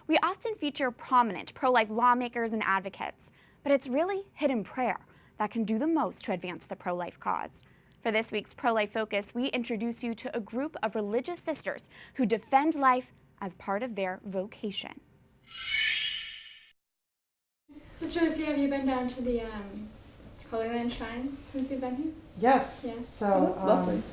we often feature prominent pro-life lawmakers and advocates, but it's really hidden prayer that can do the most to advance the pro-life cause. For this week's Pro-Life Focus, we introduce you to a group of religious sisters who defend life as part of their vocation. Sister Lucy, have you been down to the Holy Land Shrine since you've been here? Yes. So that's lovely.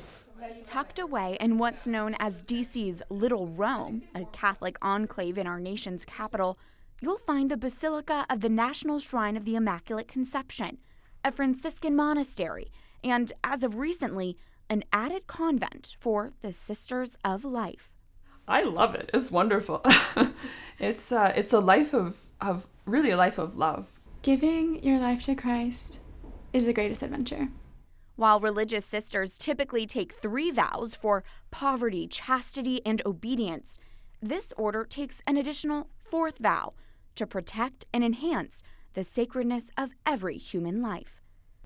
Tucked away in what's known as DC's Little Rome, a Catholic enclave in our nation's capital, you'll find the Basilica of the National Shrine of the Immaculate Conception, a Franciscan monastery, and, as of recently, an added convent for the Sisters of Life. I love it. It's wonderful. It's a life of really a life of love. Giving your life to Christ is the greatest adventure. While religious sisters typically take 3 vows for poverty, chastity, and obedience, this order takes an additional 4th vow to protect and enhance the sacredness of every human life.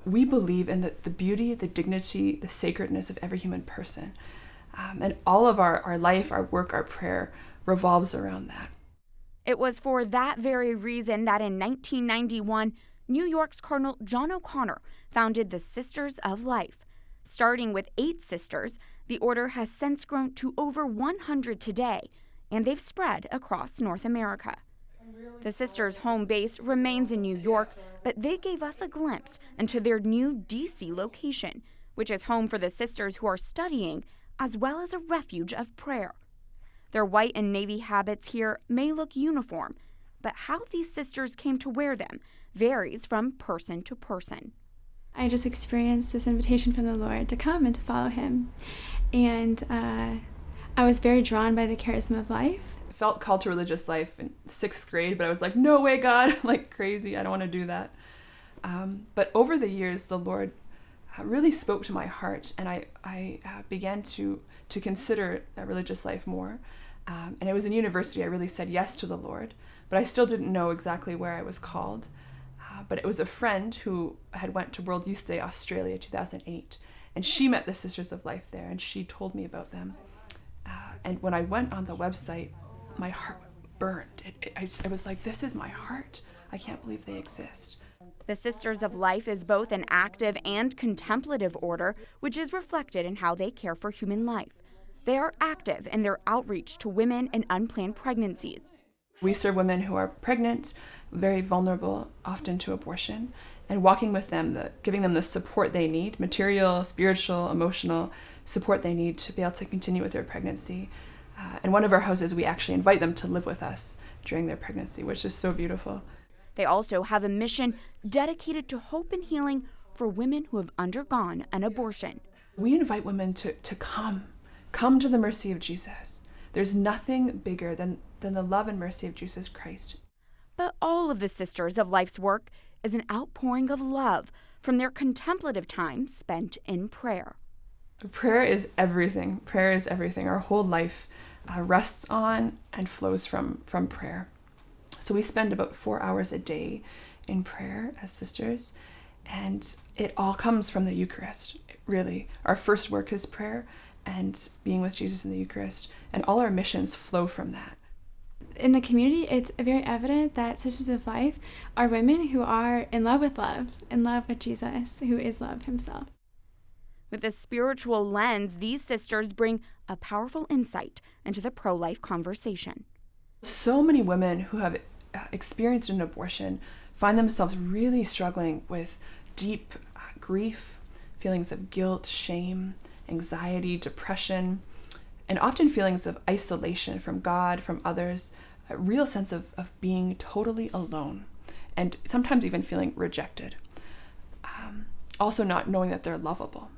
We believe in the beauty, the dignity, the sacredness of every human person. And all of our life, our work, our prayer revolves around that. It was for that very reason that in 1991, New York's Cardinal John O'Connor founded the Sisters of Life. Starting with 8 sisters, the order has since grown to over 100 today, and they've spread across North America. The sisters' home base remains in New York, but they gave us a glimpse into their new DC location, which is home for the sisters who are studying, as well as a refuge of prayer. Their white and navy habits here may look uniform, but how these sisters came to wear them varies from person to person. I just experienced this invitation from the Lord to come and to follow him. And I was very drawn by the charism of life. I felt called to religious life in 6th grade, but I was like, no way, God, like crazy. I don't want to do that. But over the years, the Lord really spoke to my heart, and I began to consider a religious life more. And it was in university I really said yes to the Lord, but I still didn't know exactly where I was called. But it was a friend who had went to World Youth Day Australia 2008, and she met the Sisters of Life there, and she told me about them. And when I went on the website, my heart burned. I was like, this is my heart. I can't believe they exist. The Sisters of Life is both an active and contemplative order, which is reflected in how they care for human life. They are active in their outreach to women in unplanned pregnancies. We serve women who are pregnant, very vulnerable, often to abortion, and walking with them, giving them the support they need, material, spiritual, emotional support they need to be able to continue with their pregnancy. In one of our houses, we actually invite them to live with us during their pregnancy, which is so beautiful. They also have a mission dedicated to hope and healing for women who have undergone an abortion. We invite women to come to the mercy of Jesus. There's nothing bigger than the love and mercy of Jesus Christ. But all of the Sisters of Life's work is an outpouring of love from their contemplative time spent in prayer. Prayer is everything. Prayer is everything. Our whole life rests on and flows from prayer. So we spend about 4 hours a day in prayer as sisters, and it all comes from the Eucharist, really. Our first work is prayer and being with Jesus in the Eucharist, and all our missions flow from that. In the community, it's very evident that Sisters of Life are women who are in love with Jesus, who is love himself. With a spiritual lens, these sisters bring a powerful insight into the pro-life conversation. So many women who have experienced an abortion find themselves really struggling with deep grief, feelings of guilt, shame, anxiety, depression, and often feelings of isolation from God, from others, a real sense of being totally alone, and sometimes even feeling rejected. Also not knowing that they're lovable.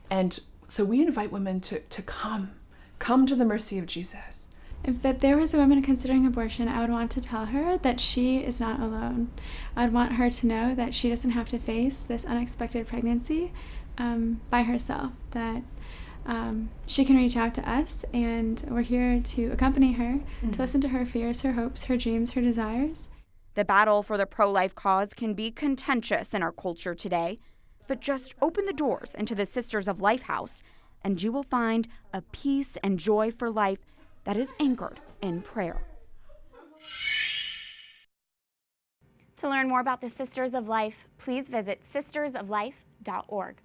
And so we invite women to come to the mercy of Jesus. If there was a woman considering abortion, I would want to tell her that she is not alone. I would want her to know that she doesn't have to face this unexpected pregnancy by herself, that she can reach out to us, and we're here to accompany her, to listen to her fears, her hopes, her dreams, her desires. The battle for the pro-life cause can be contentious in our culture today, but just open the doors into the Sisters of Life house, and you will find a peace and joy for life that is anchored in prayer. To learn more about the Sisters of Life, please visit sistersoflife.org.